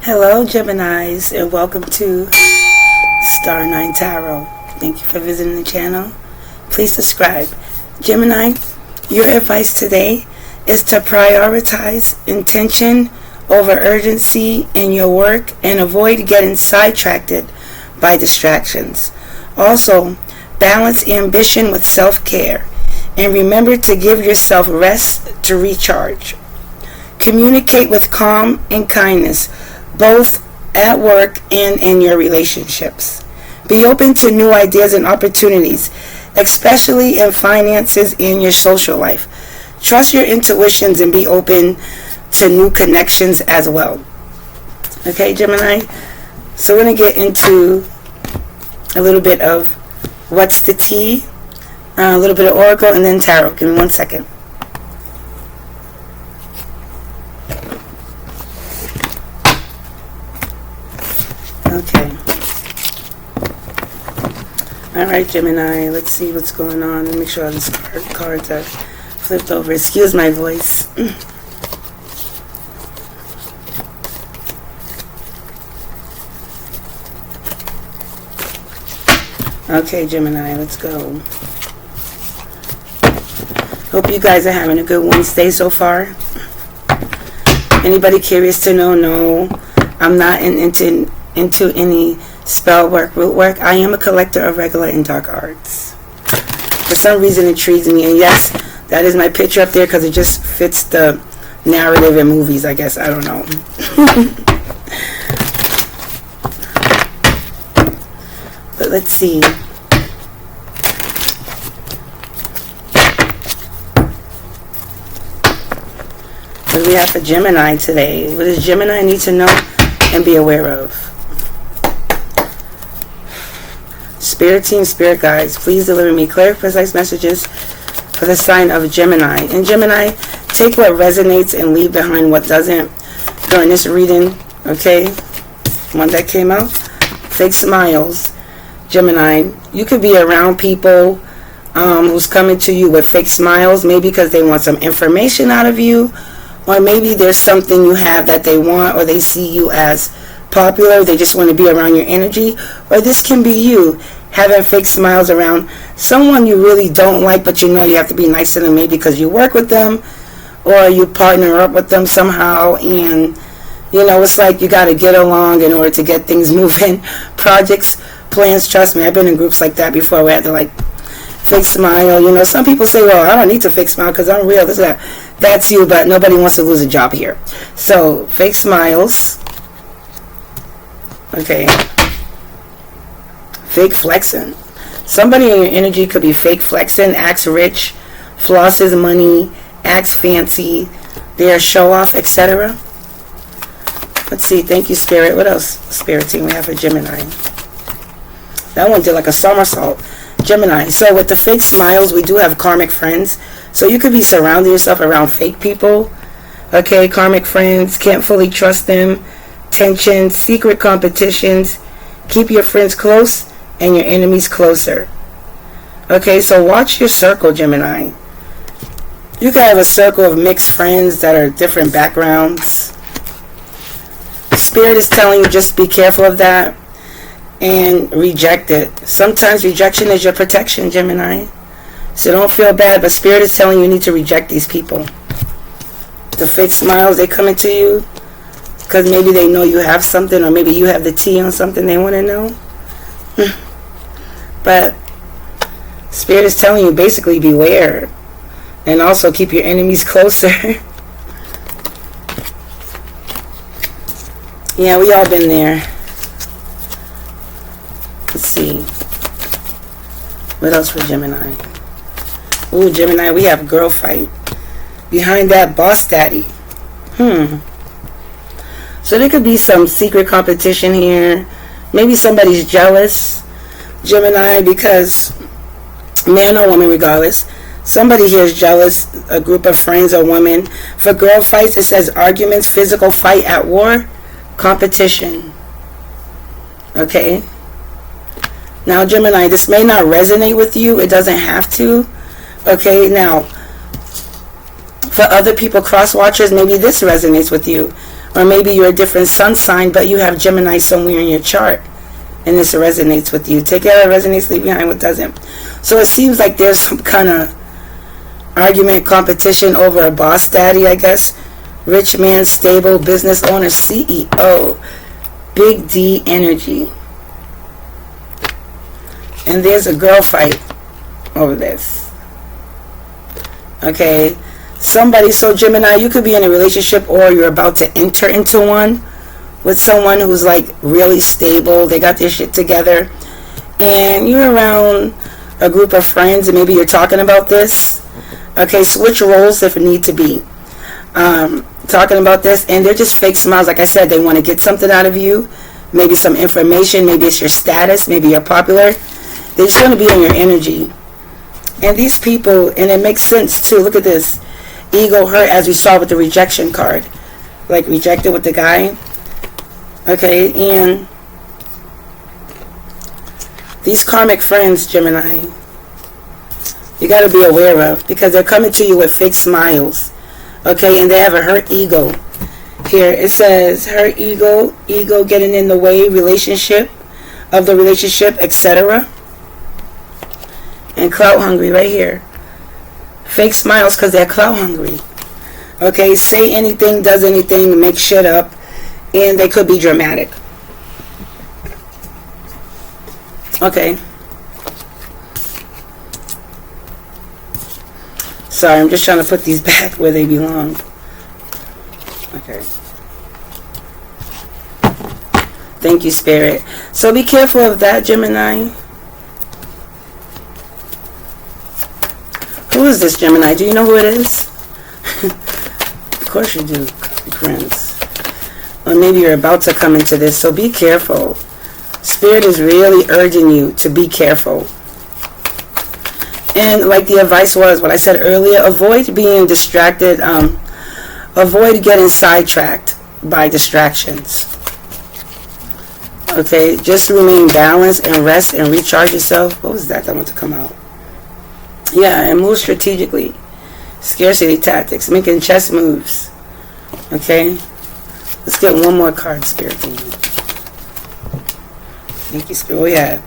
Hello, Geminis, and welcome to Star 9 Tarot. Thank you for visiting the channel. Please subscribe. Gemini, your advice today is to prioritize intention over urgency in your work and avoid getting sidetracked by distractions. Also, balance ambition with self-care and remember to give yourself rest to recharge. Communicate with calm and kindness, both at work and in your relationships. Be open to new ideas and opportunities, especially in finances and your social life. Trust your intuitions and be open to new connections as well. Okay, Gemini? So we're going to get into a little bit of what's the tea, a little bit of oracle, and then tarot. Give me 1 second. Okay. Alright, Gemini, let's see what's going on. Let me make sure all these cards are flipped over. Excuse my voice. Okay, Gemini, let's go. Hope you guys are having a good Wednesday so far. Anybody curious to know? No, I'm not into any spell work, root work. I am a collector of regular and dark arts. For some reason it intrigues me, and yes, that is my picture up there because it just fits the narrative in movies, I guess. I don't know. But let's see. What do we have for Gemini today? What does Gemini need to know and be aware of? Spirit team, spirit guides, please deliver me clear, precise messages for the sign of Gemini. And Gemini, take what resonates and leave behind what doesn't during this reading. Okay, one that came out, fake smiles. Gemini, you could be around people who's coming to you with fake smiles, maybe because they want some information out of you, or maybe there's something you have that they want, or they see you as popular, they just want to be around your energy. Or this can be you having fake smiles around someone you really don't like, but you know you have to be nice to them, maybe because you work with them or you partner up with them somehow, and you know it's like you got to get along in order to get things moving. Projects, plans, trust me, I've been in groups like that before where I had to like fake smile. You know, some people say, well, I don't need to fake smile because I'm real, this, that. That's you, but nobody wants to lose a job here. So fake smiles. Okay. Fake flexing. Somebody in your energy could be fake flexing, acts rich, flosses money, acts fancy, they're show off, etc. Let's see. Thank you, Spirit. What else, Spirit team, we have for Gemini? That one did like a somersault. Gemini. So with the fake smiles, we do have karmic friends. So you could be surrounding yourself around fake people. Okay, karmic friends, can't fully trust them. Tension, secret competitions. Keep your friends close and your enemies closer. Okay, so watch your circle, Gemini. You can have a circle of mixed friends that are different backgrounds. Spirit is telling you just be careful of that and reject it. Sometimes rejection is your protection, Gemini. So don't feel bad, but Spirit is telling you need to reject these people. The fake smiles, they coming to you because maybe they know you have something, or maybe you have the tea on something they want to know. But Spirit is telling you basically beware, and also keep your enemies closer. Yeah, we all been there. Let's see. What else for Gemini? Ooh, Gemini, we have girl fight. Behind that, boss daddy. So there could be some secret competition here. Maybe somebody's jealous, Gemini, because man or woman, regardless, somebody here is jealous, a group of friends or women. For girl fights, it says arguments, physical fight at war, competition. Okay? Now, Gemini, this may not resonate with you. It doesn't have to. Okay, now, for other people, cross-watchers, maybe this resonates with you. Or maybe you're a different sun sign, but you have Gemini somewhere in your chart, and this resonates with you. Take care of what resonates, leave behind what doesn't. So it seems like there's some kind of argument, competition over a boss daddy, I guess. Rich man, stable business owner, CEO. Big D energy. And there's a girl fight over this. Okay. Somebody, so Gemini, you could be in a relationship or you're about to enter into one with someone who's like really stable. They got their shit together. And you're around a group of friends and maybe you're talking about this. Okay, switch roles if it need to be. Talking about this, and they're just fake smiles. Like I said, they want to get something out of you. Maybe some information. Maybe it's your status. Maybe you're popular. They just want to be in your energy. And these people, and it makes sense too. Look at this. Ego hurt, as we saw with the rejection card. Like rejected with the guy. Okay, and these karmic friends, Gemini, you got to be aware of, because they're coming to you with fake smiles. Okay, and they have a hurt ego. Here it says hurt ego, ego getting in the way, relationship, etc. And clout hungry right here. Fake smiles because they're clout hungry. Okay, say anything, does anything, make shit up, and they could be dramatic. Okay. Sorry, I'm just trying to put these back where they belong. Okay. Thank you, Spirit. So be careful of that, Gemini. Who is this, Gemini? Do you know who it is? Of course you do, Prince. Or maybe you're about to come into this, so be careful. Spirit is really urging you to be careful. And like the advice was, what I said earlier, avoid being distracted. Avoid getting sidetracked by distractions. Okay, just remain balanced and rest and recharge yourself. What was that want to come out? Yeah, and move strategically. Scarcity tactics, making chess moves. Okay, let's get one more card, Spirit team. Thank you, Spirit. Oh yeah,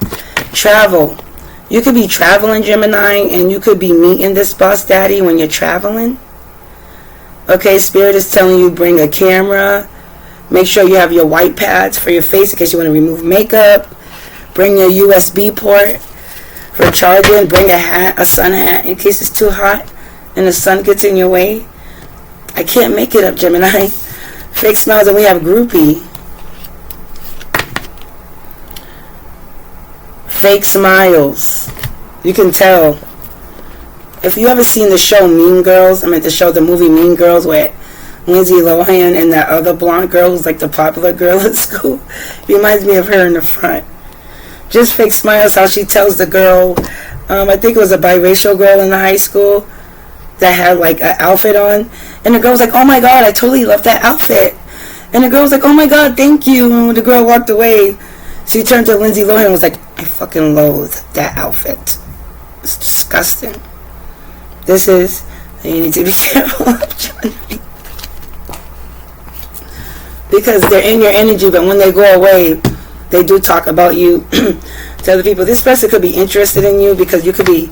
travel. You could be traveling, Gemini, and you could be meeting this boss daddy when you're traveling. Okay, Spirit is telling you bring a camera. Make sure you have your white pads for your face in case you want to remove makeup. Bring your USB port for charging. Bring a hat, a sun hat, in case it's too hot and the sun gets in your way. I can't make it up, Gemini. Fake smiles, and we have groupie. Fake smiles. You can tell. If you ever seen the show Mean Girls, the movie Mean Girls, where Lindsay Lohan and that other blonde girl who's like the popular girl at school, reminds me of her in the front. Just fake smiles, how she tells the girl, I think it was a biracial girl in the high school that had like an outfit on, and the girl was like, oh my god, I totally love that outfit. And the girl was like, oh my god, thank you. And when the girl walked away, she turned to Lindsay Lohan and was like, I fucking loathe that outfit. It's disgusting. This is, you need to be careful of, because they're in your energy, but when they go away, they do talk about you to other people. This person could be interested in you because you could be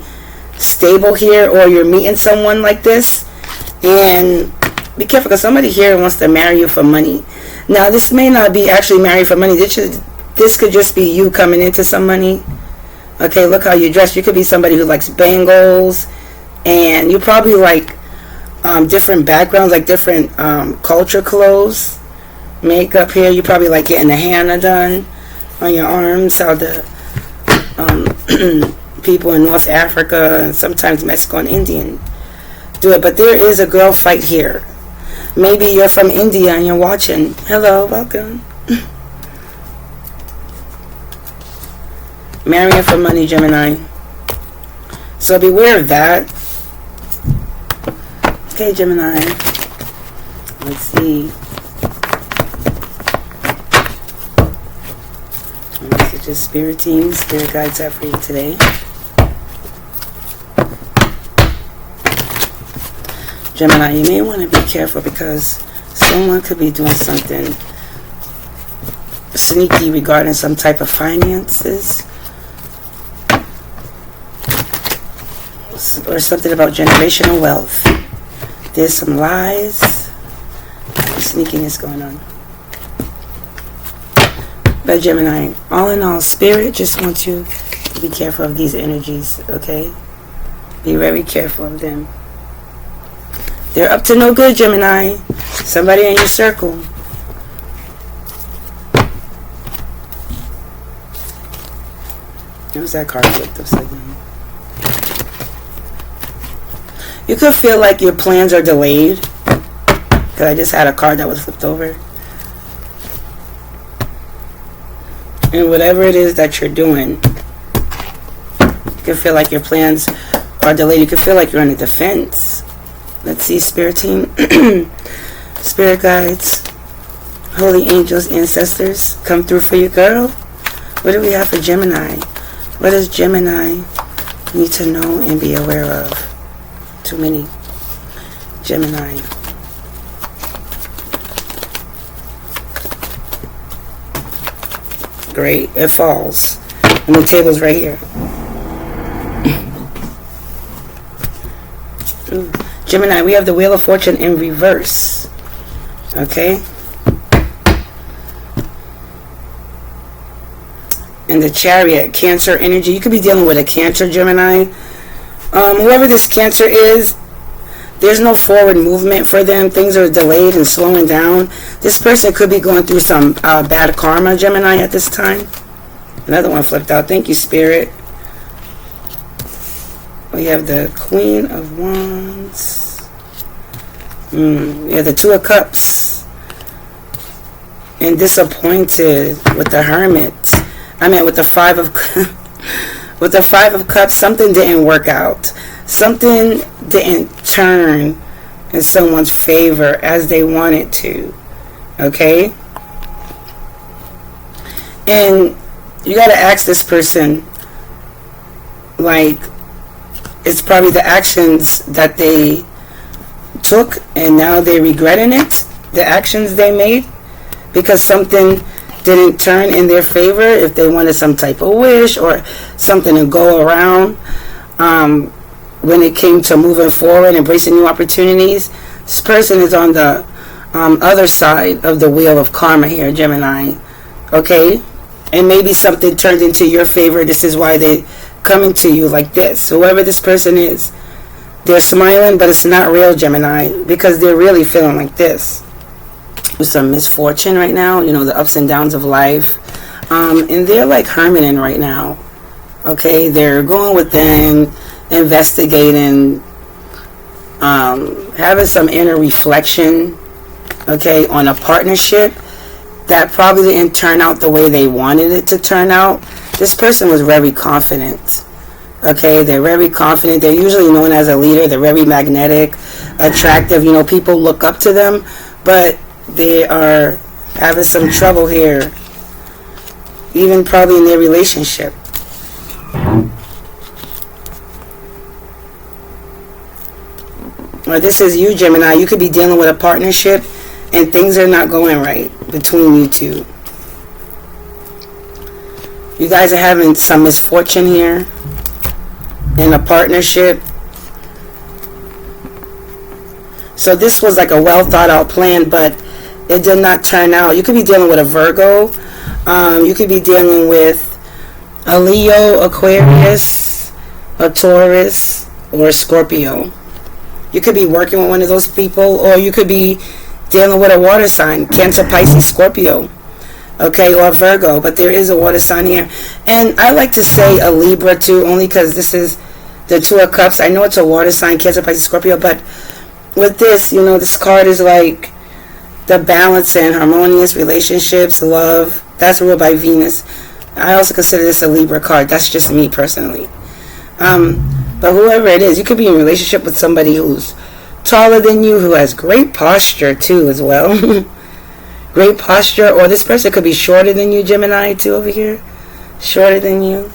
stable here, or you're meeting someone like this. And be careful, because somebody here wants to marry you for money. Now, this may not be actually married for money. This could just be you coming into some money. Okay, look how you dress. You could be somebody who likes bangles, and you probably like different backgrounds, like different culture clothes, makeup here. You probably like getting the henna done on your arms, how the people in North Africa and sometimes Mexico and Indian do it. But there is a girl fight here. Maybe you're from India and you're watching. Hello, welcome. Marrying for money, Gemini. So beware of that. Okay, Gemini. Let's see. What messages Spirit team, Spirit guides have for you today? Gemini, you may want to be careful because Someone could be doing something sneaky regarding some type of finances. Or something about generational wealth. There's some lies. Sneakiness going on. But Gemini, all in all, Spirit just wants you to be careful of these energies, okay? Be very careful of them. They're up to no good, Gemini. Somebody in your circle. What was that card flipped upside down? You could feel like your plans are delayed. Because I just had a card that was flipped over. And whatever it is that you're doing, you can feel like your plans are delayed. You can feel like you're on a defense. Let's see, Spirit team. Spirit guides, holy angels, ancestors, come through for you, girl. What do we have for Gemini? What does Gemini need to know and be aware of? Too many. Gemini. Great. It falls. And the table's right here. Gemini, we have the Wheel of Fortune in reverse. Okay? And the Chariot, Cancer energy. You could be dealing with a Cancer, Gemini. Whoever this Cancer is, there's no forward movement for them. Things are delayed and slowing down. This person could be going through some bad karma, Gemini, at this time. Another one flipped out. Thank you, Spirit. We have the Queen of Wands. We have the Two of Cups. And disappointed with the Hermit. I mean, with the Five of with the Five of Cups, something didn't work out. Something didn't turn in someone's favor as they wanted to. Okay? And you got to ask this person, like, it's probably the actions that they took and now they're regretting it, the actions they made, because something didn't turn in their favor. If they wanted some type of wish or something to go around, when it came to moving forward, embracing new opportunities, this person is on the other side of the wheel of karma here, Gemini. Okay? And maybe something turned into your favor. This is why they're coming to you like this. Whoever this person is, they're smiling, but it's not real, Gemini, because they're really feeling like this. With some misfortune right now, you know, the ups and downs of life. And they're like hermiting right now. Okay? They're going within, investigating, having some inner reflection, okay, on a partnership that probably didn't turn out the way they wanted it to turn out. This person was very confident. Okay, they're very confident. They're usually known as a leader. They're very magnetic, attractive. You know, people look up to them, but they are having some trouble here, even probably in their relationship. Or this is you, Gemini. You could be dealing with a partnership and things are not going right between you two. You guys are having some misfortune here in a partnership. So this was like a well thought out plan, but it did not turn out. You could be dealing with a Virgo. You could be dealing with a Leo, Aquarius, a Taurus, or a Scorpio. You could be working with one of those people, or you could be dealing with a water sign, Cancer, Pisces, Scorpio, okay, or Virgo, but there is a water sign here. And I like to say a Libra too, only because this is the Two of Cups. I know it's a water sign, Cancer, Pisces, Scorpio, but with this, you know, this card is like the balance and harmonious relationships, love. That's ruled by Venus. I also consider this a Libra card. That's just me personally. But whoever it is, you could be in a relationship with somebody who's taller than you, who has great posture too as well. Great posture. Or this person could be shorter than you, Gemini, too, over here. Shorter than you.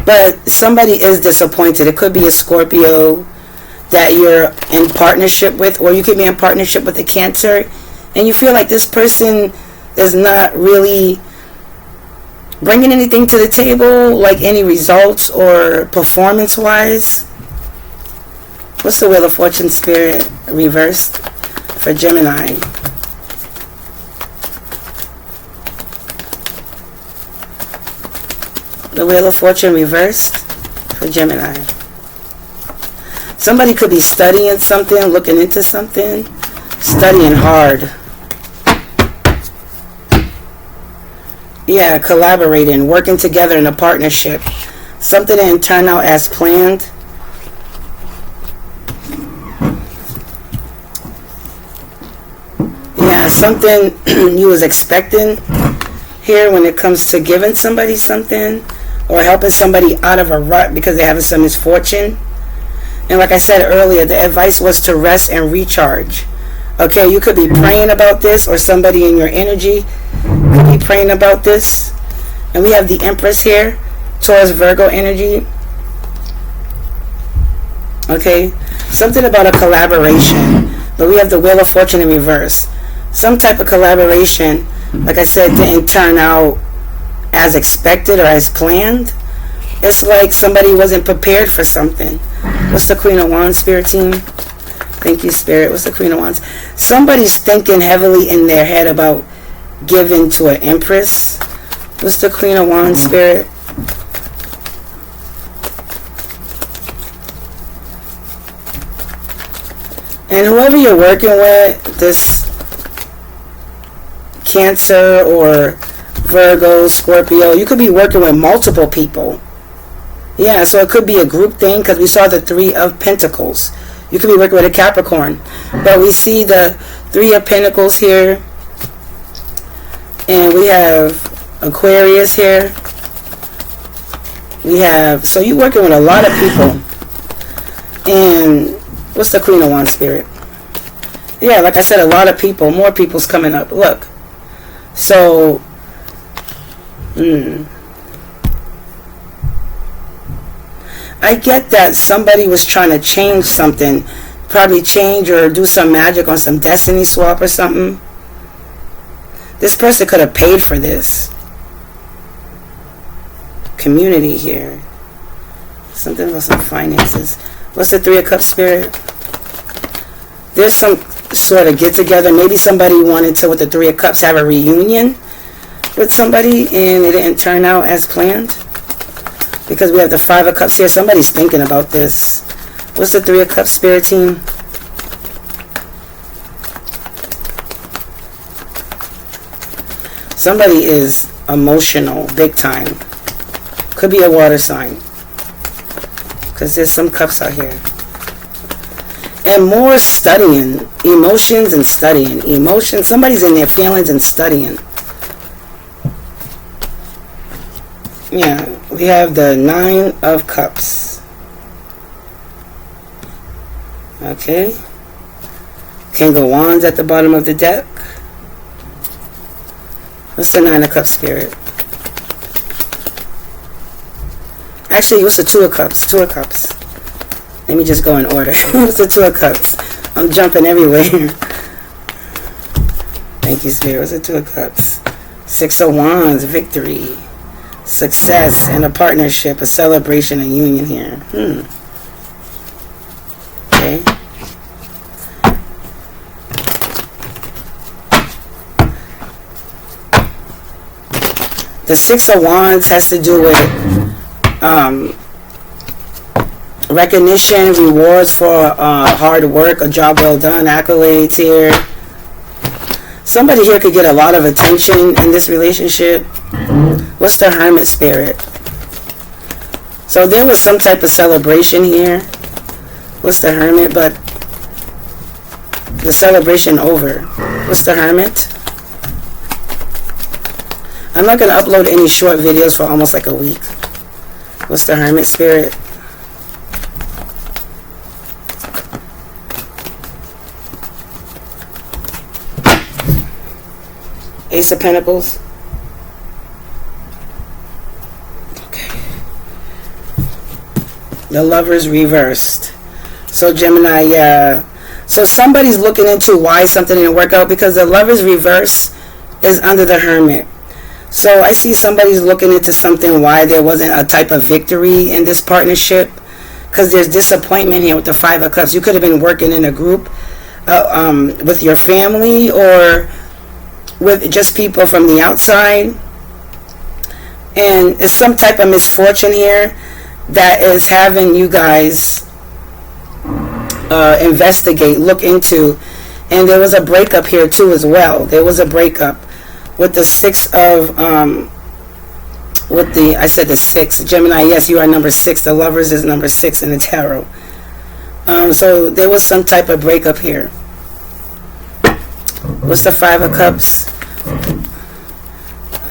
But somebody is disappointed. It could be a Scorpio. that you're in partnership with, or you could be in partnership with a Cancer, and you feel like this person is not really bringing anything to the table, like any results or performance wise. What's the Wheel of Fortune, Spirit, reversed for Gemini? The Wheel of Fortune reversed for Gemini. Somebody could be studying something, looking into something, studying hard. Yeah, collaborating, working together in a partnership. Something didn't turn out as planned. Yeah, something you was expecting here when it comes to giving somebody something or helping somebody out of a rut because they're having some misfortune. And like I said earlier, the advice was to rest and recharge. Okay, you could be praying about this, or somebody in your energy could be praying about this. And we have the Empress here, Taurus, Virgo energy. Okay, something about a collaboration. But we have the Wheel of Fortune in reverse. Some type of collaboration, like I said, didn't turn out as expected or as planned. It's like somebody wasn't prepared for something. What's the Queen of Wands, Spirit team? Thank you, Spirit. What's the Queen of Wands? Somebody's thinking heavily in their head about giving to an Empress. What's the Queen of Wands, Spirit? And whoever you're working with, this Cancer or Virgo, Scorpio, you could be working with multiple people. Yeah, so it could be a group thing because we saw the Three of Pentacles. You could be working with a Capricorn. But we see the Three of Pentacles here. And we have Aquarius here. We have, so you're working with a lot of people. And what's the Queen of Wands, Spirit? Yeah, like I said, a lot of people, more people's coming up. Look. So, I get that somebody was trying to change something, probably change or do some magic on some destiny swap or something. This person could have paid for this. Community here. Something about some finances. What's the Three of Cups, Spirit? There's some sort of get together. Maybe somebody wanted to, with the Three of Cups, have a reunion with somebody and it didn't turn out as planned. Because we have the Five of Cups here. Somebody's thinking about this. What's the Three of Cups, Spirit team? Somebody is emotional, big time. Could be a water sign. Because there's some cups out here. And more studying. Emotions and studying. Emotions. Somebody's in their feelings and studying. Yeah. We have the Nine of Cups. Okay. King of Wands at the bottom of the deck. What's the Nine of Cups, Spirit? Actually, what's the Two of Cups? Two of Cups. Let me just go in order. What's the Two of Cups? I'm jumping everywhere. Thank you, Spirit. What's the Two of Cups? Six of Wands, victory. Success and a partnership, a celebration, a union here. Okay. The Six of Wands has to do with recognition, rewards for hard work, a job well done, accolades here. Somebody here could get a lot of attention in this relationship. What's the Hermit, Spirit? So there was some type of celebration here. What's the Hermit? But the celebration over. What's the Hermit? I'm not going to upload any short videos for almost like a week. What's the Hermit, Spirit? Ace of Pentacles. Okay. The Lovers reversed. So Gemini, yeah. So somebody's looking into why something didn't work out, because the Lover's reverse is under the Hermit. So I see somebody's looking into something, why there wasn't a type of victory in this partnership, because there's disappointment here with the Five of Cups. You could have been working in a group with your family, or with just people from the outside, and it's some type of misfortune here that is having you guys investigate, look into. And there was a breakup here too as well. There was a breakup with the six of I said the six, Gemini, yes, you are number 6. The Lovers is number 6 in the tarot. So there was some type of breakup here. What's the Five of Cups?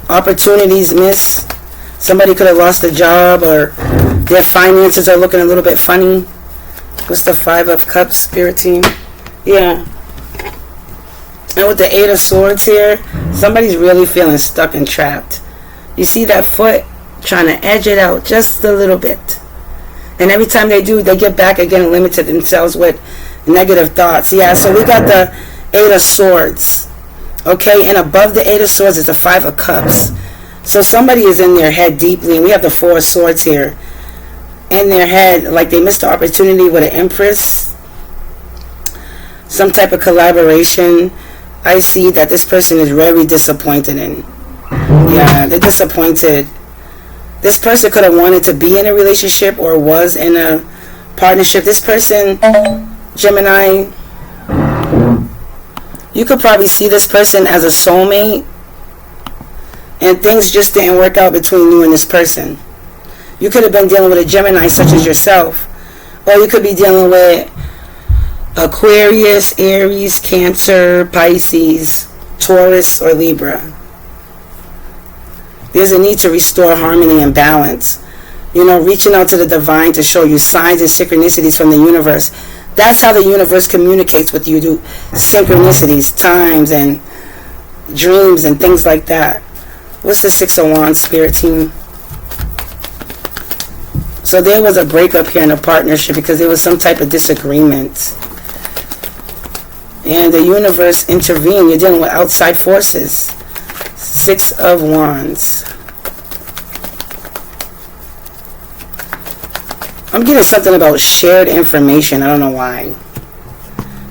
Opportunities missed. Somebody could have lost a job, or their finances are looking a little bit funny. What's the Five of Cups, Spirit team? Yeah. And with the Eight of Swords here, somebody's really feeling stuck and trapped. You see that foot trying to edge it out just a little bit. And every time they do, they get back again and limit themselves with negative thoughts. Yeah, so we got the Eight of Swords. Okay, and above the Eight of Swords is the Five of Cups. So somebody is in their head deeply, and we have the Four of Swords here. In their head, like they missed the opportunity with an Empress. Some type of collaboration. I see that this person is very disappointed in. Yeah, they're disappointed. This person could have wanted to be in a relationship or was in a partnership. This person, Gemini, you could probably see this person as a soulmate, and things just didn't work out between you and this person. You could have been dealing with a Gemini such as yourself, or you could be dealing with Aquarius, Aries, Cancer, Pisces, Taurus, or Libra. There's a need to restore harmony and balance. You know, reaching out to the divine to show you signs and synchronicities from the universe. That's how the universe communicates with you, through synchronicities, times, and dreams, and things like that. What's the Six of Wands, Spirit team? So there was a breakup here in a partnership because there was some type of disagreement. And the universe intervened. You're dealing with outside forces. Six of Wands. I'm getting something about shared information. I don't know why.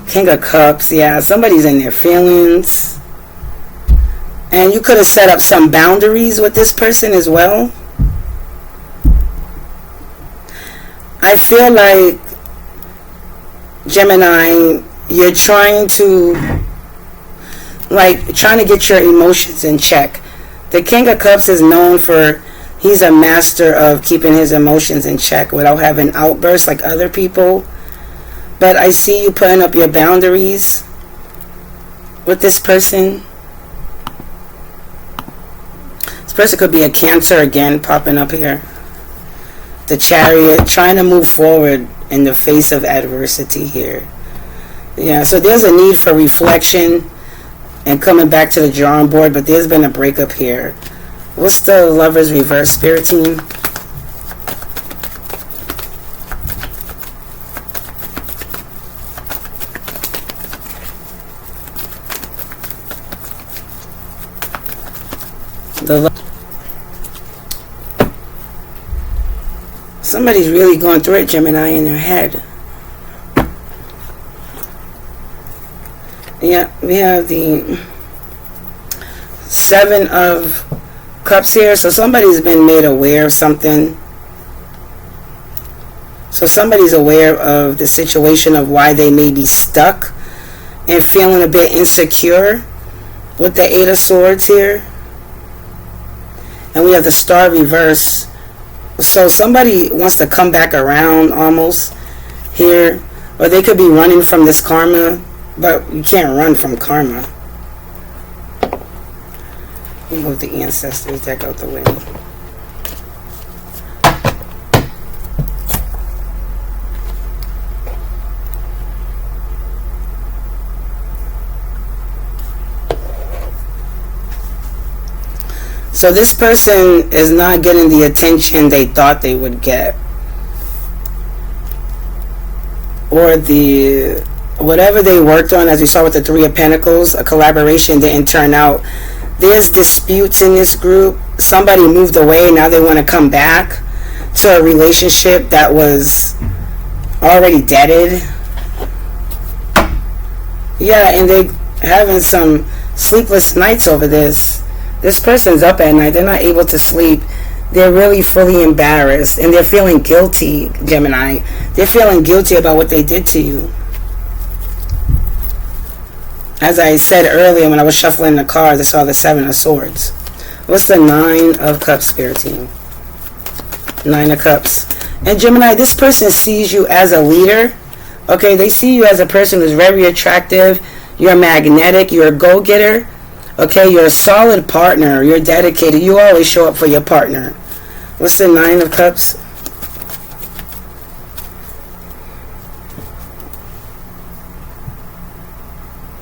King of Cups. Yeah, somebody's in their feelings. And you could have set up some boundaries with this person as well. I feel like, Gemini, you're trying to get your emotions in check. The King of Cups is known for, he's a master of keeping his emotions in check without having outbursts like other people. But I see you putting up your boundaries with this person. This person could be a Cancer again, popping up here. The Chariot, trying to move forward in the face of adversity here. Yeah, so there's a need for reflection and coming back to the drawing board, but there's been a breakup here. What's the Lover's reverse, Spirit team? Somebody's really going through it, Gemini, in their head. Yeah, we have the Seven of Cups here. So somebody's been made aware of something. So somebody's aware of the situation of why they may be stuck and feeling a bit insecure with the Eight of Swords here. And we have the Star reverse. So somebody wants to come back around almost here. Or they could be running from this karma. But you can't run from karma. Move the ancestors deck out the way. So this person is not getting the attention they thought they would get. or the whatever they worked on, as we saw with the Three of Pentacles, a collaboration didn't turn out. There's disputes in this group. Somebody moved away, now they want to come back to a relationship that was already deaded. Yeah, and they having some sleepless nights over this. This person's up at night, they're not able to sleep. They're really fully embarrassed, and they're feeling guilty, Gemini. They're feeling guilty about what they did to you. As I said earlier when I was shuffling the cards, I saw the Seven of Swords. What's the Nine of Cups, Spirit team? Nine of Cups. And Gemini, this person sees you as a leader. Okay, they see you as a person who's very attractive. You're magnetic. You're a go-getter. Okay, you're a solid partner. You're dedicated. You always show up for your partner. What's the Nine of Cups?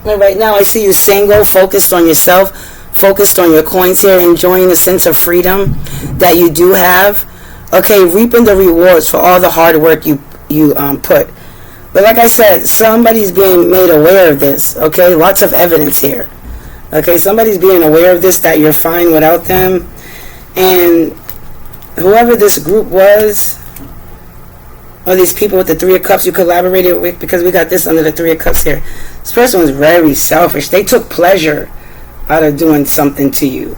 And right now I see you single, focused on yourself, focused on your coins here, enjoying a sense of freedom that you do have. Okay, reaping the rewards for all the hard work you put. But like I said, somebody's being made aware of this. Okay, lots of evidence here. Okay, somebody's being aware of this, that you're fine without them. And whoever this group was, or these people with the Three of Cups you collaborated with, because we got this under the Three of Cups here. This person was very selfish. They took pleasure out of doing something to you.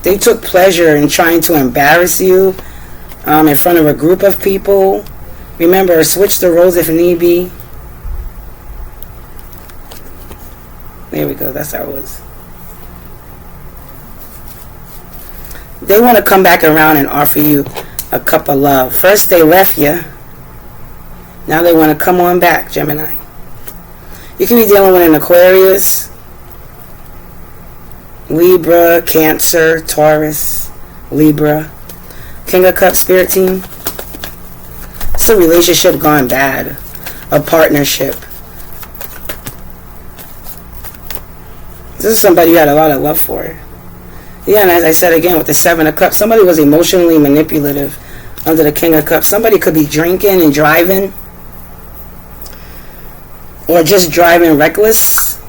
They took pleasure in trying to embarrass you in front of a group of people. Remember, switch the roles if need be. There we go. That's how it was. They want to come back around and offer you a cup of love. First they left you. Now they want to come on back, Gemini. You can be dealing with an Aquarius, Libra, Cancer, Taurus, Libra. King of Cups, Spirit team. It's a relationship gone bad. A partnership. This is somebody you had a lot of love for. Yeah, and as I said again with the Seven of Cups, somebody was emotionally manipulative under the King of Cups. Somebody could be drinking and driving, or just driving reckless.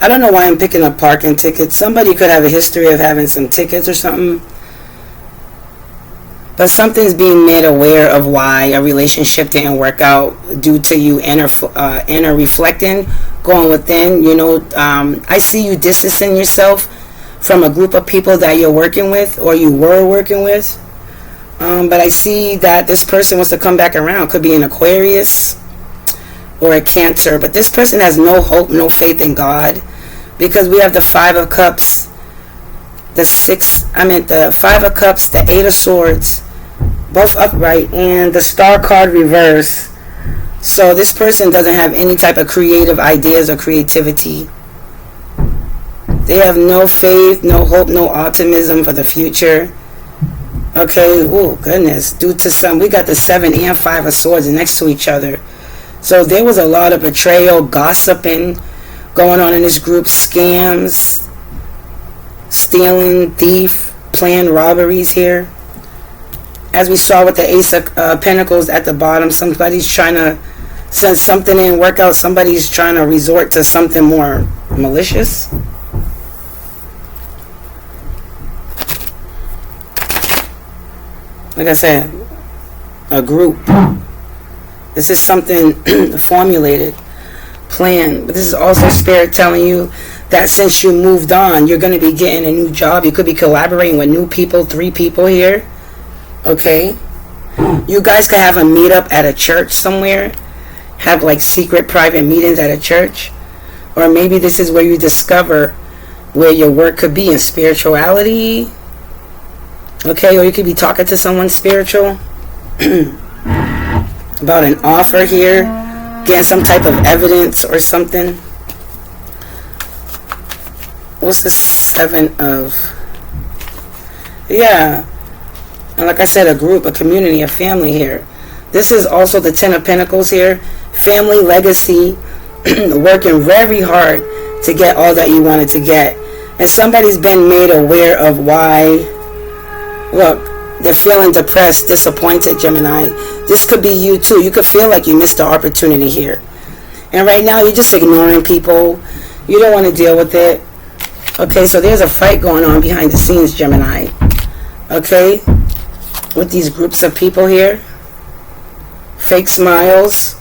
I don't know why I'm picking up parking tickets. Somebody could have a history of having some tickets or something. But something's being made aware of why a relationship didn't work out due to you inner reflecting, going within. You know, I see you distancing yourself from a group of people that you're working with, or you were working with. But I see that this person wants to come back around. Could be an Aquarius or a Cancer. But this person has no hope, no faith in God, because we have the Five of Cups, the Five of Cups, the Eight of Swords, both upright, and the Star card reverse. So this person doesn't have any type of creative ideas or creativity. They have no faith, no hope, no optimism for the future. Okay, oh goodness, due to some, we got the Seven and Five of Swords next to each other. So there was a lot of betrayal, gossiping going on in this group, scams, stealing, thief, planned robberies here. As we saw with the Ace of Pentacles at the bottom, somebody's trying to, since something didn't work out, somebody's trying to resort to something more malicious. Like I said, a group. This is something formulated, planned. But this is also Spirit telling you that since you moved on, you're going to be getting a new job. You could be collaborating with new people, 3 people here. Okay? You guys could have a meetup at a church somewhere. Have like secret private meetings at a church. Or maybe this is where you discover where your work could be in spirituality. Okay, or you could be talking to someone spiritual about an offer here, getting some type of evidence or something. What's the Seven of? Yeah, and like I said, a group, a community, a family here. This is also the Ten of Pentacles here. Family, legacy, working very hard to get all that you wanted to get. And somebody's been made aware of why Look, they're feeling depressed, disappointed, Gemini. This could be you too. You could feel like you missed the opportunity here. And right now, you're just ignoring people. You don't want to deal with it. Okay, so there's a fight going on behind the scenes, Gemini. Okay, with these groups of people here. Fake smiles.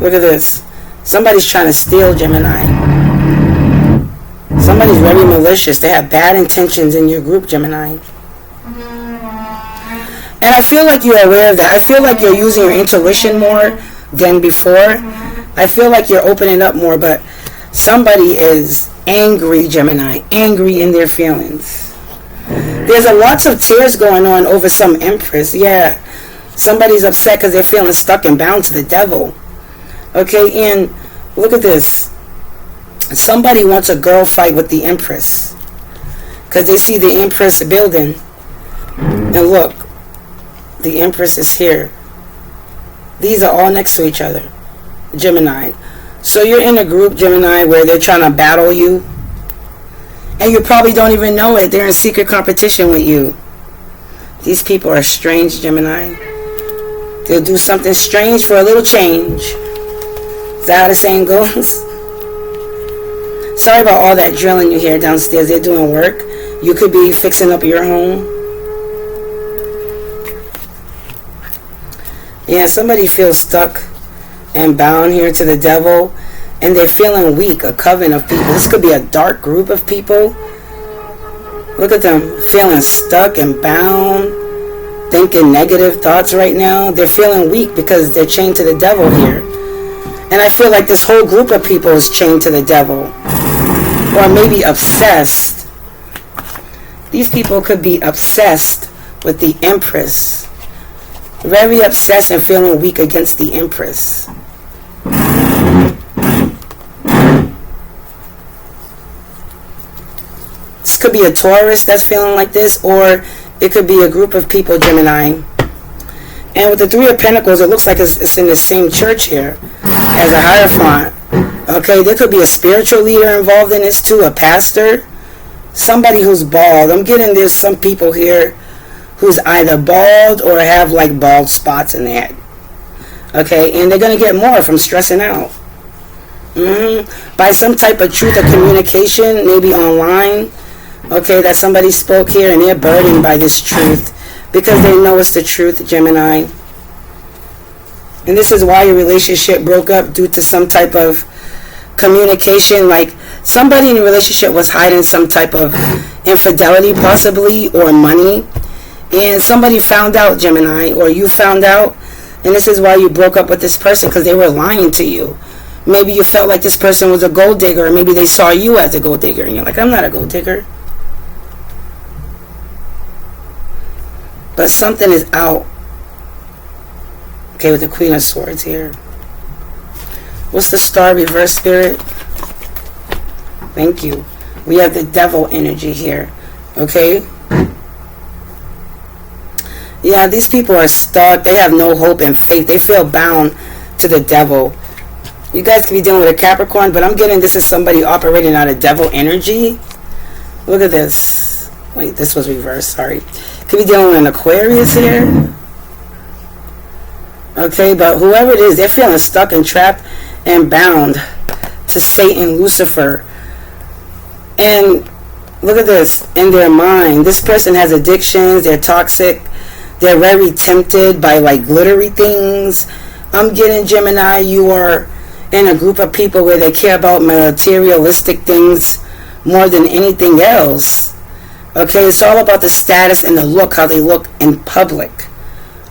Look at this. Somebody's trying to steal, Gemini. Somebody's very malicious. They have bad intentions in your group, Gemini. And I feel like you're aware of that. I feel like you're using your intuition more than before. I feel like you're opening up more, but somebody is angry, Gemini. Angry in their feelings. There's lots of tears going on over some empress. Yeah. Somebody's upset because they're feeling stuck and bound to the devil. Okay, and look at this. Somebody wants a girl fight with the empress because they see the empress building. And look, the empress is here. These are all next to each other, Gemini. So you're in a group, Gemini, where they're trying to battle you. And you probably don't even know it. They're in secret competition with you. These people are strange, Gemini. They'll do something strange for a little change. Is that how the saying goes? Sorry about all that drilling you hear downstairs. They're doing work. You could be fixing up your home. Yeah, somebody feels stuck and bound here to the devil. And they're feeling weak. A coven of people. This could be a dark group of people. Look at them. Feeling stuck and bound. Thinking negative thoughts right now. They're feeling weak because they're chained to the devil here. And I feel like this whole group of people is chained to the devil. Or maybe obsessed. These people could be obsessed with the empress. Very obsessed and feeling weak against the empress. This could be a Taurus that's feeling like this, or it could be a group of people, Gemini. And with the Three of Pentacles, it looks like it's in the same church here as a Hierophant. Okay, there could be a spiritual leader involved in this too, a pastor. Somebody who's bald. I'm getting there's some people here who's either bald or have like bald spots in their head. Okay, and they're going to get more from stressing out. By some type of truth or communication, maybe online. Okay, that somebody spoke here and they're burdened by this truth because they know it's the truth, Gemini. And this is why your relationship broke up, due to some type of communication. Like somebody in the relationship was hiding some type of infidelity possibly, or money. And somebody found out, Gemini, or you found out. And this is why you broke up with this person, because they were lying to you. Maybe you felt like this person was a gold digger, or maybe they saw you as a gold digger. And you're like, I'm not a gold digger. But something is out. Okay, with the Queen of Swords here. What's the star reverse, Spirit? Thank you. We have the devil energy here. Okay? Yeah, these people are stuck. They have no hope and faith. They feel bound to the devil. You guys could be dealing with a Capricorn, but I'm getting this is somebody operating out of devil energy. Look at this. Wait, this was reversed. Sorry. Could be dealing with an Aquarius here. Okay, but whoever it is, they're feeling stuck and trapped and bound to Satan, Lucifer. And look at this. In their mind, this person has addictions. They're toxic. They're very tempted by like glittery things. I'm getting, Gemini, you are in a group of people where they care about materialistic things more than anything else. Okay, it's all about the status and the look, how they look in public.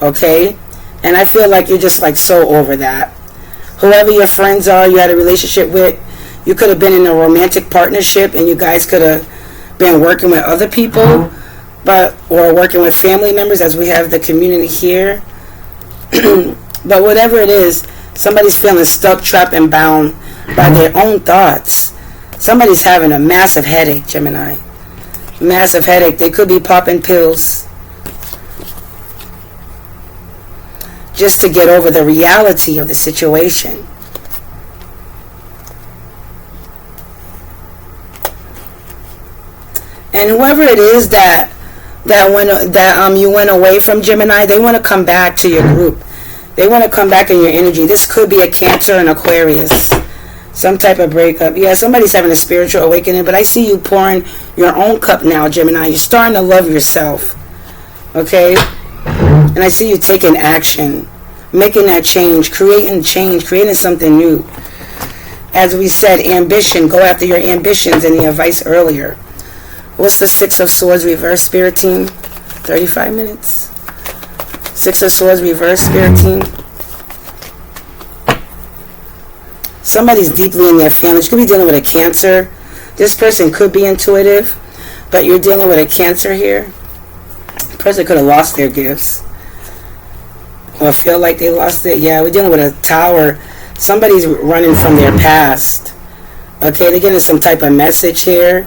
Okay, and I feel like you're just like so over that. Whoever your friends are, you had a relationship with, you could have been in a romantic partnership and you guys could have been working with other people, or working with family members, as we have the community here. But whatever it is, somebody's feeling stuck, trapped, and bound by their own thoughts. Somebody's having a massive headache, Gemini. Massive headache. They could be popping pills just to get over the reality of the situation. And whoever it is that you went away from, Gemini, they want to come back to your group. They want to come back in your energy. This could be a Cancer and Aquarius. Some type of breakup. Yeah, somebody's having a spiritual awakening, but I see you pouring your own cup now, Gemini. You're starting to love yourself. Okay? And I see you taking action, making that change, creating something new. As we said, ambition. Go after your ambitions in the advice earlier. What's the Six of Swords reverse, Spirit team? 35 minutes. Six of Swords reverse, Spirit team. Somebody's deeply in their feelings. You could be dealing with a Cancer. This person could be intuitive, but you're dealing with a Cancer here. The person could have lost their gifts or feel like they lost it. Yeah, we're dealing with a Tower. Somebody's running from their past. Okay, they're getting some type of message here.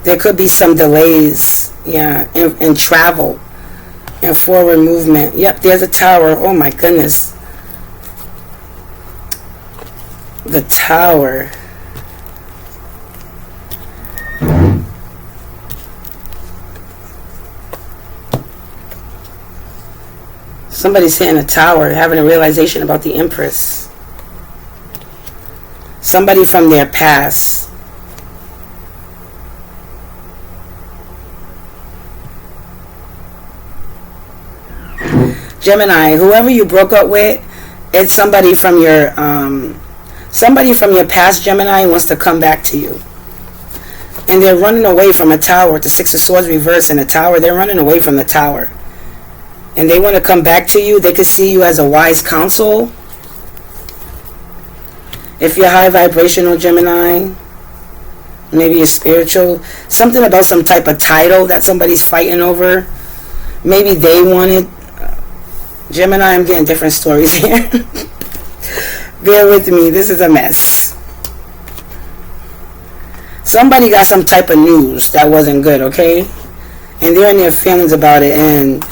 There could be some delays, yeah, in travel and forward movement. Yep, there's a Tower. Oh my goodness. The Tower. Somebody's hitting a tower, having a realization about the Empress. Somebody from their past. Gemini, whoever you broke up with, it's somebody from your past, Gemini, wants to come back to you. And they're running away from a tower with the Six of Swords reverse in a tower. They're running away from the tower. And they want to come back to you. They could see you as a wise counsel. If you're high vibrational, Gemini, maybe you're spiritual. Something about some type of title that somebody's fighting over. Maybe they wanted. Gemini, I'm getting different stories here. Bear with me. This is a mess. Somebody got some type of news that wasn't good, okay? And they're in their feelings about it. And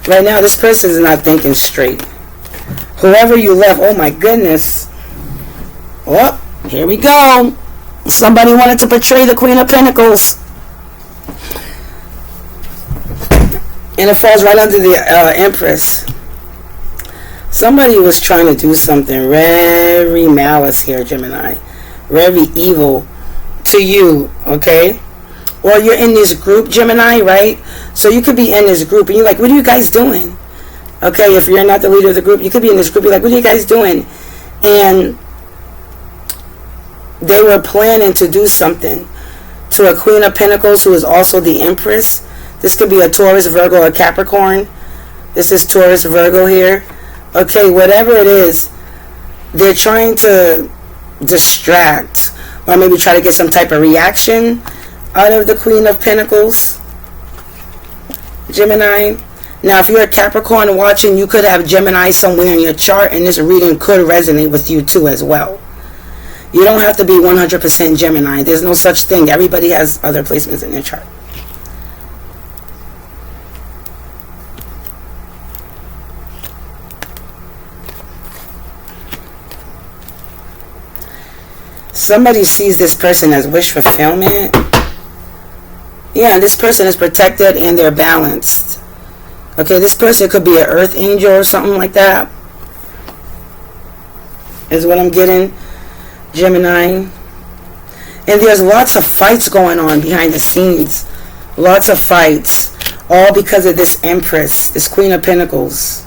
right now, this person is not thinking straight. Whoever you left, oh my goodness. Oh, here we go. Somebody wanted to portray the Queen of Pentacles. And it falls right under the Empress. Somebody was trying to do something very malice here, Gemini. Very evil to you, okay? Or you're in this group, Gemini, right? So you could be in this group and you're like, what are you guys doing? Okay, if you're not the leader of the group, you could be in this group. You're like, what are you guys doing? And they were planning to do something to a Queen of Pentacles who is also the Empress. This could be a Taurus, Virgo, or Capricorn. This is Taurus, Virgo here. Okay, whatever it is, they're trying to distract or maybe try to get some type of reaction out of the Queen of Pentacles, Gemini. Now, if you're a Capricorn watching, you could have Gemini somewhere in your chart, and this reading could resonate with you too as well. You don't have to be 100% Gemini. There's no such thing. Everybody has other placements in their chart. Somebody sees this person as wish fulfillment. Yeah, this person is protected and they're balanced. Okay, this person could be an earth angel or something like that. Is what I'm getting, Gemini. And there's lots of fights going on behind the scenes. Lots of fights. All because of this Empress, this Queen of Pentacles.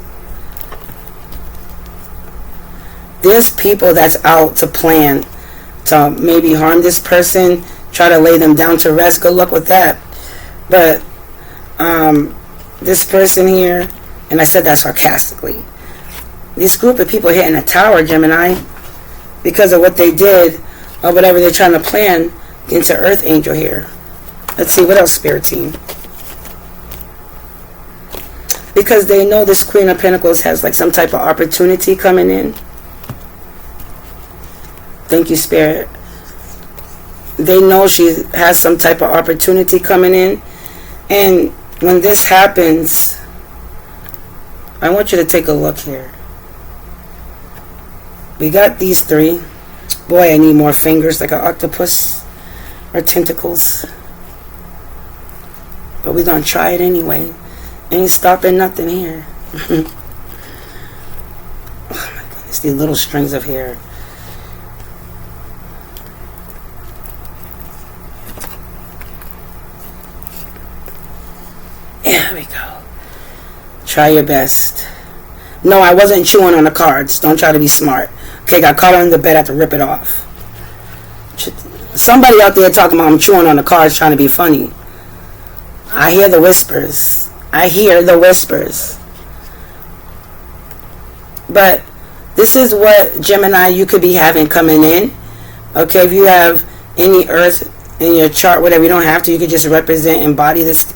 There's people that's out to plan to maybe harm this person, try to lay them down to rest. Good luck with that. But this person here, and I said that sarcastically, this group of people hitting a tower, Gemini, because of what they did or whatever they're trying to plan into Earth Angel here. Let's see, what else, Spirit Team? Because they know this Queen of Pentacles has like some type of opportunity coming in. Thank you, Spirit. They know she has some type of opportunity coming in. And when this happens, I want you to take a look here. We got these three. Boy, I need more fingers like an octopus or tentacles. But we're going to try it anyway. Ain't stopping nothing here. Oh my goodness, these little strings of hair. There we go. Try your best. No, I wasn't chewing on the cards. Don't try to be smart. Okay, got caught on the bed, I had to rip it off. Somebody out there talking about I'm chewing on the cards trying to be funny. I hear the whispers. I hear the whispers. But this is what, Gemini, you could be having coming in. Okay, if you have any earth in your chart, whatever, you don't have to. You could just embody this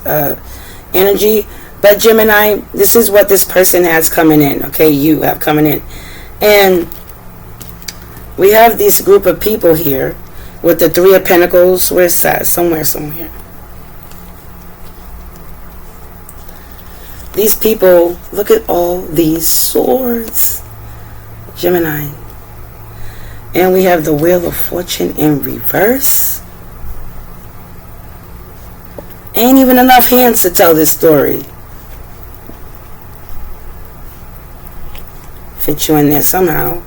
energy. But Gemini, this is what this person has coming in. Okay, you have coming in. And we have this group of people here with the Three of Pentacles. Where's that? Somewhere. These people, look at all these swords. Gemini. And we have the Wheel of Fortune in reverse. Ain't even enough hands to tell this story. Fit you in there somehow.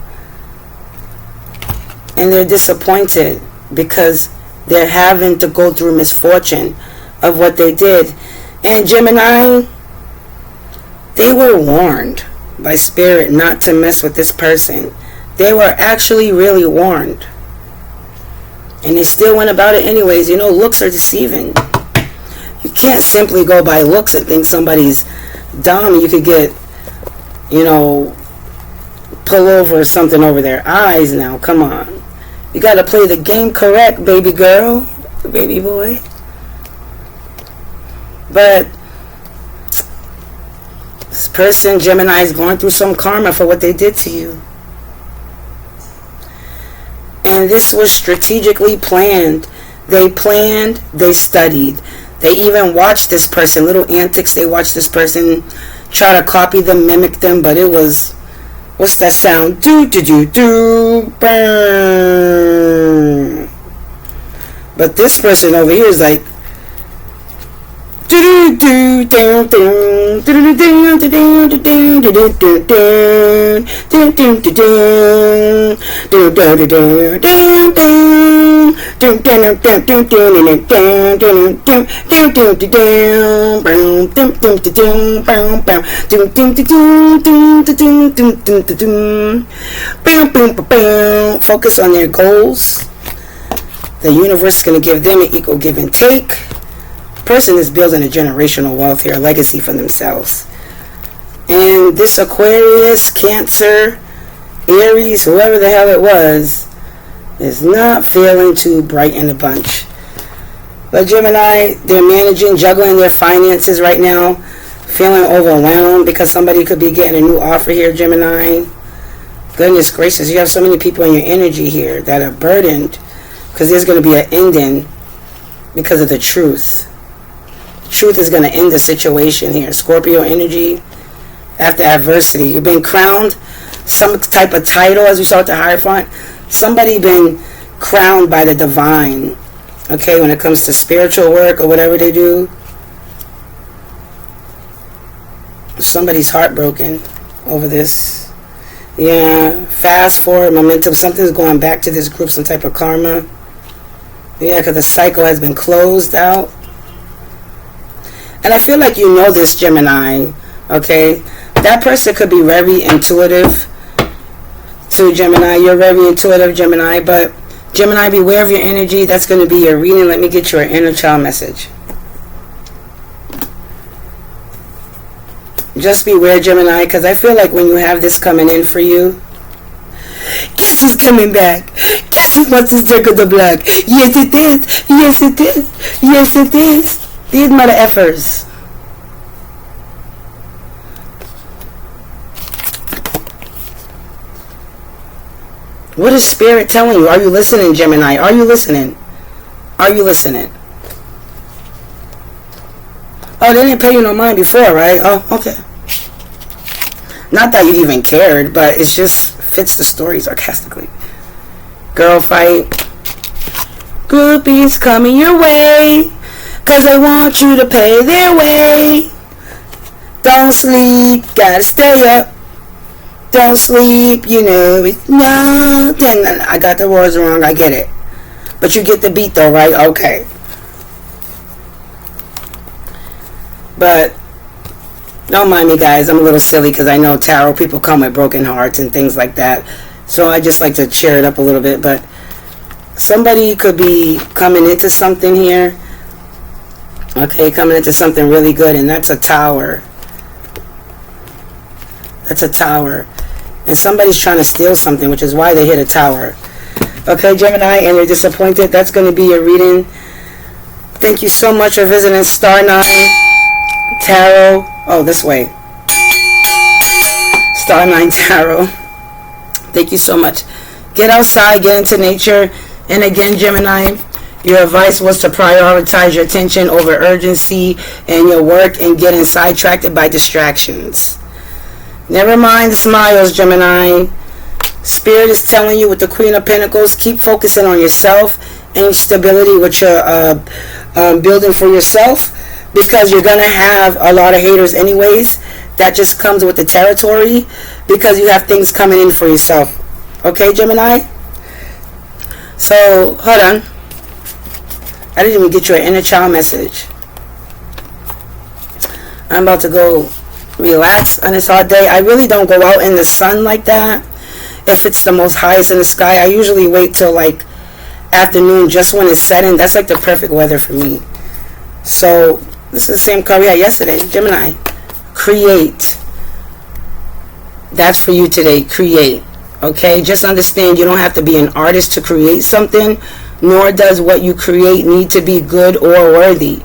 And they're disappointed because they're having to go through misfortune of what they did. And Gemini, they were warned by Spirit not to mess with this person. They were actually really warned. And they still went about it anyways. You know, looks are deceiving. You can't simply go by looks and think somebody's dumb. You could get, you know, pull over or something over their eyes now. Come on. You got to play the game correct, baby girl, baby boy. But this person, Gemini, is going through some karma for what they did to you. And this was strategically planned. They planned, they studied. They even watched this person, little antics. They watched this person try to copy them, mimic them, but it was, what's that sound? Do, do, do, do, burn. But this person over here is like, do, do, do, do, do, do, do, do, do, do, do, do, do, do, do, focus on their goals. The universe is going to give them an equal give and take. Person is building a generational wealth here, a legacy for themselves. And this Aquarius, Cancer, Aries, whoever the hell it was, is not feeling too bright in the bunch. But Gemini, they're managing, juggling their finances right now, feeling overwhelmed because somebody could be getting a new offer here, Gemini. Goodness gracious, you have so many people in your energy here that are burdened because there's going to be an ending because of the truth. Truth is going to end the situation here. Scorpio energy, after adversity, you've been crowned some type of title, as we saw at the Hierophant. Somebody been crowned by the divine, okay, when it comes to spiritual work or whatever they do. Somebody's heartbroken over this. Yeah, fast forward momentum, something's going back to this group, some type of karma. Yeah, because the cycle has been closed out. And I feel like you know this, Gemini, okay? That person could be very intuitive too, Gemini. You're very intuitive, Gemini. But, Gemini, beware of your energy. That's going to be your reading. Let me get your inner child message. Just beware, Gemini, because I feel like when you have this coming in for you, guess who's coming back? Guess who wants to circle the block? Yes, it is. Yes, it is. Yes, it is. These mother effers. What is Spirit telling you? Are you listening, Gemini? Are you listening? Are you listening? Oh, they didn't pay you no mind before, right? Oh, okay. Not that you even cared, but it just fits the story sarcastically. Girl fight. Groupies coming your way. 'cause they want you to pay their way. Don't sleep, gotta stay up. Don't sleep, you know, it's nothing. I got the words wrong, I get it. But you get the beat though, right? Okay. But don't mind me, guys. I'm a little silly because I know tarot people come with broken hearts and things like that. So I just like to cheer it up a little bit. But somebody could be coming into something here. Okay, coming into something really good. And that's a tower. That's a tower. And somebody's trying to steal something, which is why they hit a tower. Okay, Gemini, and they're disappointed. That's going to be your reading. Thank you so much for visiting Star 9 Tarot. Oh, this way. Star 9 Tarot. Thank you so much. Get outside, get into nature. And again, Gemini, your advice was to prioritize your attention over urgency and your work and getting sidetracked by distractions. Never mind the smiles, Gemini. Spirit is telling you with the Queen of Pentacles, keep focusing on yourself and stability with your building for yourself, because you're going to have a lot of haters anyways. That just comes with the territory because you have things coming in for yourself. Okay, Gemini? So, hold on. I didn't even get your inner child message. I'm about to go relax on this hot day. I really don't go out in the sun like that. If it's the most highest in the sky, I usually wait till like afternoon, just when it's setting. That's like the perfect weather for me. So this is the same card we had yesterday. Gemini, create. That's for you today. Create. Okay, just understand you don't have to be an artist to create something, nor does what you create need to be good or worthy.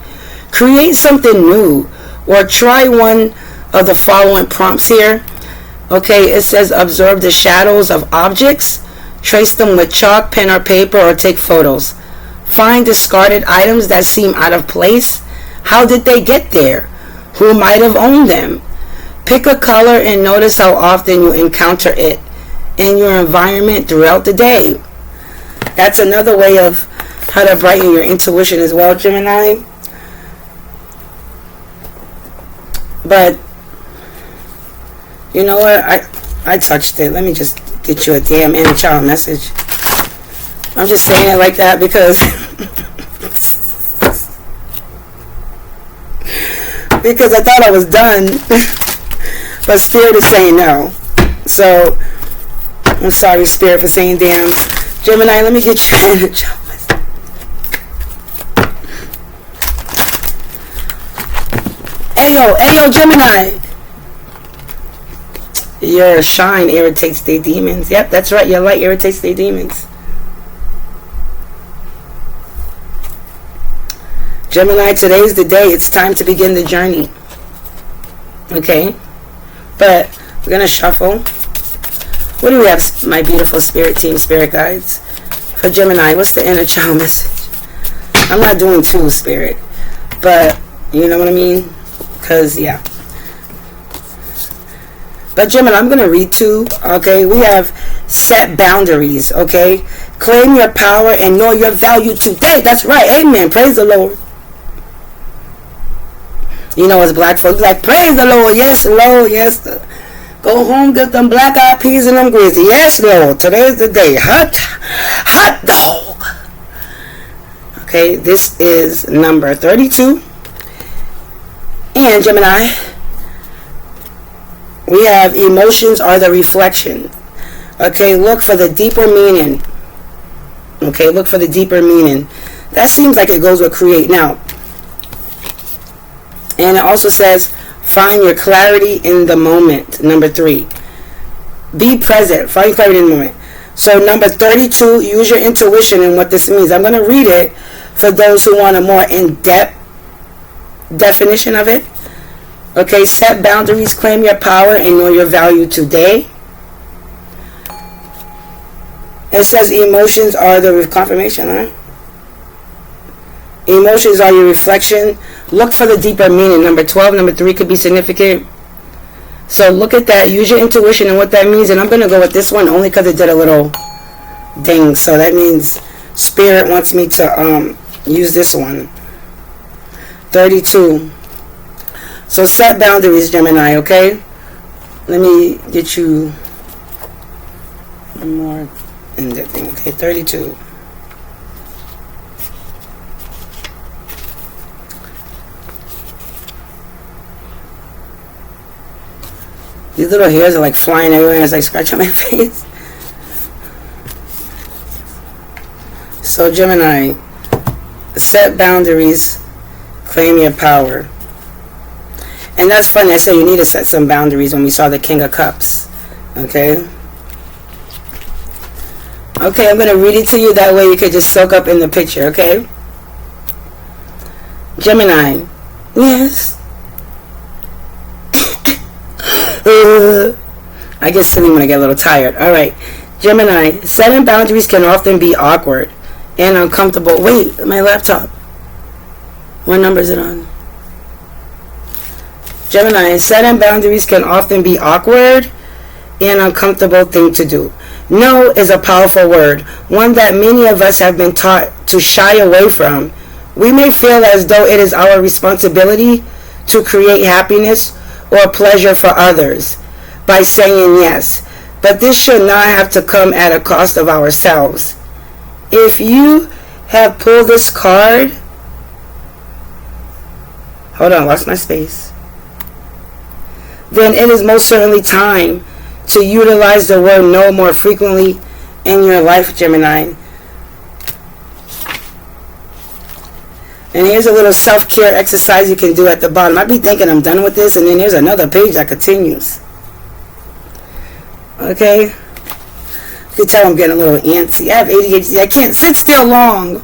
Create something new, or try one of the following prompts here. Okay, it says observe the shadows of objects, trace them with chalk, pen, or paper, or take photos. Find discarded items that seem out of place. How did they get there? Who might have owned them? Pick a color and notice how often you encounter it in your environment throughout the day. That's another way of how to brighten your intuition as well, Gemini. But you know what? I touched it. Let me just get you a damn inner child message. I'm just saying it like that because because I thought I was done, but Spirit is saying no. So I'm sorry, Spirit, for saying damn. Gemini, let me get you an inner child message. Ayo, Gemini. Your shine irritates their demons. Yep, that's right. Your light irritates their demons. Gemini, today's the day. It's time to begin the journey. Okay? But we're going to shuffle. What do we have, my beautiful spirit team, spirit guides? For Gemini, what's the inner child message? I'm not doing two, Spirit. But, you know what I mean? Because, yeah. But Gemini, I'm going to read two, okay? We have set boundaries, okay? Claim your power and know your value today. That's right. Amen. Praise the Lord. You know, as black folks, like, praise the Lord. Yes, Lord. Yes. Go home, get them black eyed peas and them greasy. Yes, Lord. Today's the day. Hot dog. Okay, this is number 32. And Gemini, we have emotions are the reflection. Okay, look for the deeper meaning. Okay, look for the deeper meaning. That seems like it goes with create. Now, and it also says, find your clarity in the moment. Number 3. Be present. Find clarity in the moment. So number 32, use your intuition and what this means. I'm going to read it for those who want a more in-depth definition of it. Okay, set boundaries, claim your power, and know your value today. It says emotions are the confirmation, huh? Emotions are your reflection. Look for the deeper meaning. Number 12, number 3 could be significant. So look at that. Use your intuition and what that means. And I'm going to go with this one only because it did a little ding. So that means Spirit wants me to use this one. 32. So set boundaries, Gemini, okay? Let me get you one more in that thing. Okay, 32. These little hairs are like flying everywhere as I scratch on my face. So Gemini, set boundaries, claim your power. And that's funny, I said you need to set some boundaries when we saw the King of Cups. Okay? Okay, I'm going to read it to you, that way you could just soak up in the picture, okay? Gemini, yes. I get silly when I get a little tired. Alright, Gemini, setting boundaries can often be awkward and uncomfortable. Wait, my laptop. What number is it on? Gemini, setting boundaries can often be awkward and uncomfortable thing to do. No is a powerful word, one that many of us have been taught to shy away from. We may feel as though it is our responsibility to create happiness or pleasure for others by saying yes, but this should not have to come at a cost of ourselves. If you have pulled this card, hold on, lost my space, then it is most certainly time to utilize the word no more frequently in your life, Gemini. And here's a little self-care exercise you can do at the bottom. I'd be thinking I'm done with this, and then there's another page that continues. Okay? You can tell I'm getting a little antsy. I have ADHD. I can't sit still long.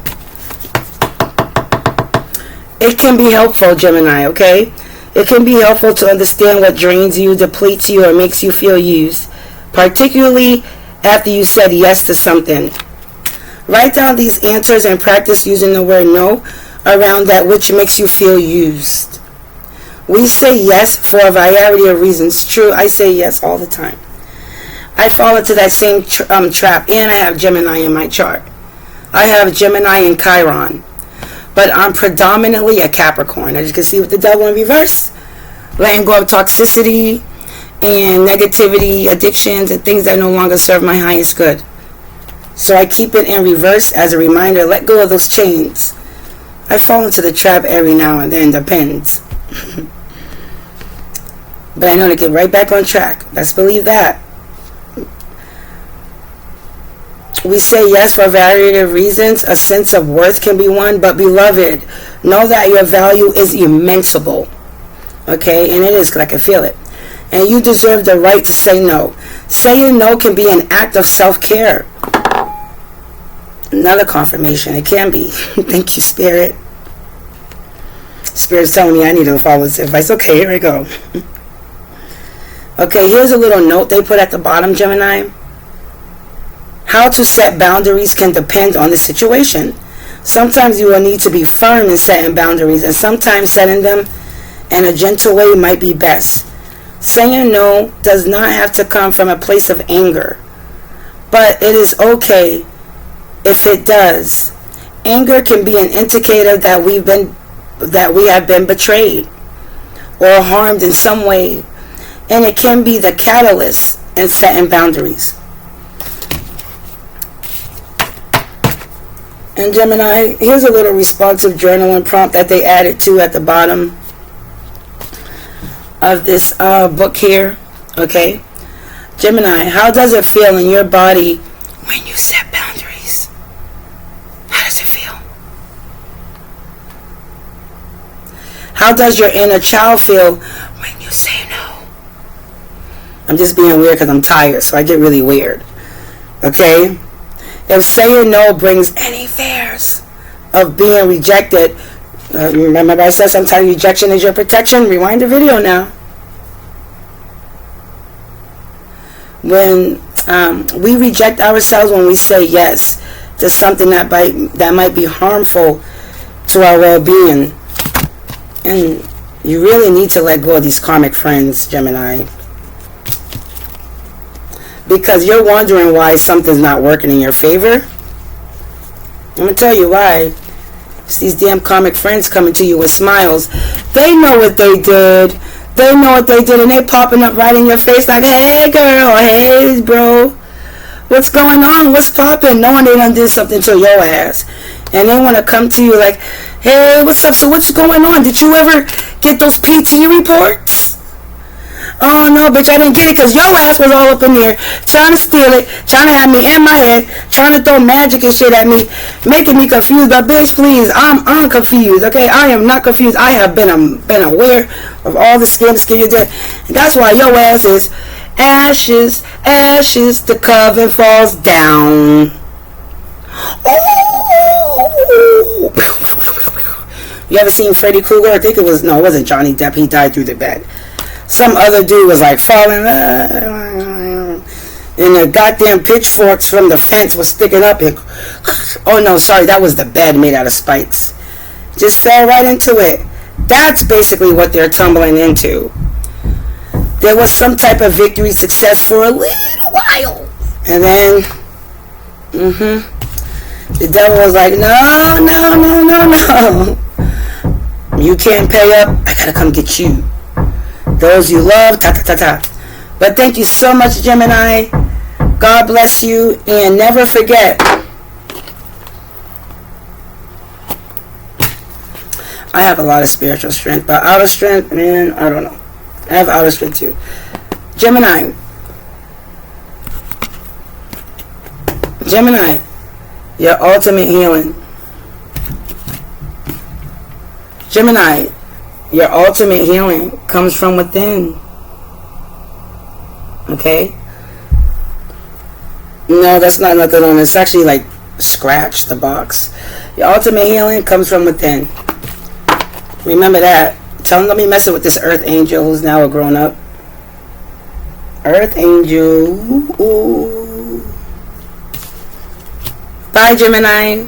It can be helpful, Gemini, okay? It can be helpful to understand what drains you, depletes you, or makes you feel used, particularly after you said yes to something. Write down these answers and practice using the word no around that which makes you feel used. We say yes for a variety of reasons. True, I say yes all the time. I fall into that same trap, and I have Gemini in my chart. I have Gemini and Chiron. But I'm predominantly a Capricorn. As you can see with the devil in reverse, letting go of toxicity and negativity, addictions, and things that no longer serve my highest good. So I keep it in reverse as a reminder, let go of those chains. I fall into the trap every now and then, depends. But I know to get right back on track. Let's believe that. We say yes for a variety of reasons. A sense of worth can be one, but beloved, know that your value is immensible. Okay, and it is, because I can feel it. And you deserve the right to say no. Saying no can be an act of self-care. Another confirmation, it can be. Thank you, Spirit. Spirit's telling me I need to follow this advice. Okay, here we go. Okay, here's a little note they put at the bottom, Gemini. How to set boundaries can depend on the situation. Sometimes you will need to be firm in setting boundaries, and sometimes setting them in a gentle way might be best. Saying no does not have to come from a place of anger, but it is okay if it does. Anger can be an indicator that we have been betrayed or harmed in some way, and it can be the catalyst in setting boundaries. And Gemini, here's a little responsive journaling prompt that they added to at the bottom of this book here. Okay, Gemini, how does it feel in your body when you set boundaries? How does it feel? How does your inner child feel when you say no? I'm just being weird because I'm tired, so I get really weird. Okay? If saying no brings any fears of being rejected, remember I said sometimes rejection is your protection? Rewind the video now. When we reject ourselves when we say yes to something that might be harmful to our well-being. And you really need to let go of these karmic friends, Gemini. Because you're wondering why something's not working in your favor. I'm going to tell you why. It's these damn karmic friends coming to you with smiles. They know what they did. They know what they did, and they popping up right in your face like, hey girl, hey bro, what's going on? What's popping? Knowing they done did something to your ass. And they want to come to you like, hey, what's up? So what's going on? Did you ever get those PT reports? Oh no, bitch, I didn't get it because your ass was all up in there trying to steal it, trying to have me in my head, trying to throw magic and shit at me, making me confused. But bitch, please, I'm confused, okay? I am not confused. I have been aware of all the scams you did. And that's why your ass is ashes, ashes, the coven falls down. Oh! You ever seen Freddy Krueger? I think it wasn't Johnny Depp. He died through the bed. Some other dude was like falling, and the goddamn pitchforks from the fence was sticking up. Oh no, sorry, that was the bed made out of spikes. Just fell right into it. That's basically what they're tumbling into. There was some type of victory, success for a little while, and then, the devil was like, no, you can't pay up. I gotta come get you. Those you love, But thank you so much, Gemini. God bless you, and never forget, I have a lot of spiritual strength, but outer strength, man, I don't know. I have outer strength too. Gemini, your ultimate healing. Gemini, your ultimate healing comes from within. Okay? No, that's not nothing on it. It's actually like scratch the box. Your ultimate healing comes from within. Remember that. Tell them, let me mess with this earth angel who's now a grown up. Earth angel. Ooh. Bye, Gemini.